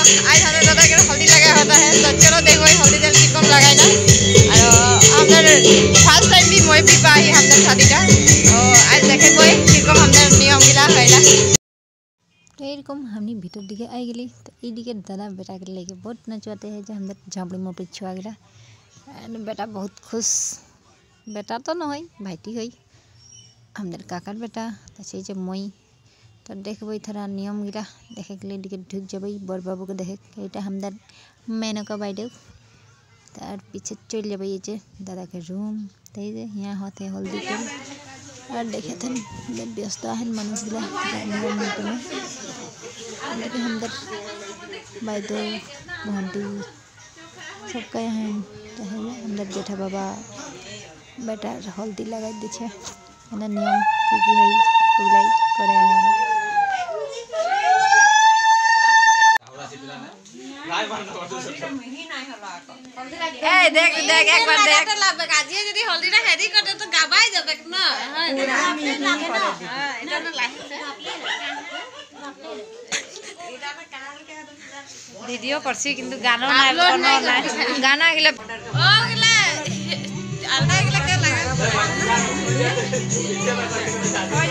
आज हमें दादा के हल्दी लगाया होता है, तो चलो देखो हल्दी तेल कितम लगाए ना। और हमारे फर्स्ट टाइम भी मैं भी पाई हमारे शादी का, और आज देखे कोई कितम हमारे नियम गिला है तो एरकम हमनी भीतर दिखे आई गली तो ये दादा बेटा के लेके बहुत नचवाते हैं जो हम झापड़ी मोपड़ी छुआ गला। बेटा बहुत खुश, बेटा तो न भाईटी है हमारे काकार बेटा तसे जब मई तो देखब थोड़ा नियम गिला देखे के लिए ढुक जब बर बाबू के देखे ये हमारे मेनका बाइदेव तार पीछे चल जब ये दादा के रूम तो यहाँ होते हल्दी तेल और देखे थे व्यस्त है मानुष गिला नियम नीति में लेकिन हमारे बाइदेव भंटी सबका यहाँ हमारे जेठा बाबा बेटा हल्दी लगा दीछे नियम की है पुगलाई करे ए देख देख एक बार देख लाबे गाजी यदि हल्दी ना हेडी करते तो गाबाई जाबे न एटा न लाइसे वीडियो करसी किंतु गाना ना करनो गाना गिला ओ गिला आलदा गिला के लगा हो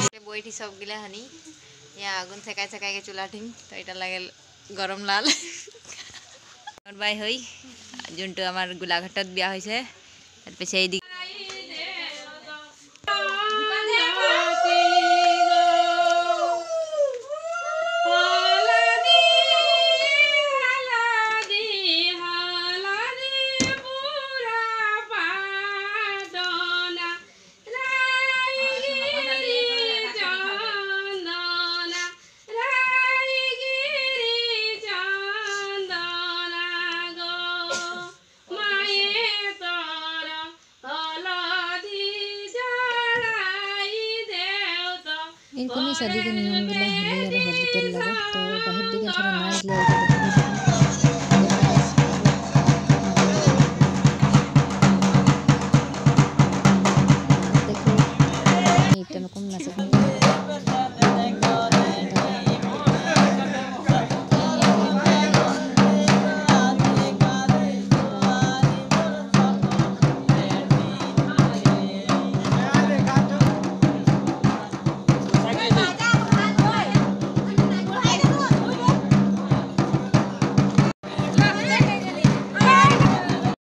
जाबे बोईठी सब गिला हनी यहाँ आगुन सेकाई सेकाई के चूल्हा ठिंग तो ये लगे गरम लाल और बाई हई जोंटो आमार गोलाघाटत बिया होइसे तार पिछे एदी शादी के नियम गिला हल्दी तेल लगा तो बाहर दिखे थोड़ा नाच लिया।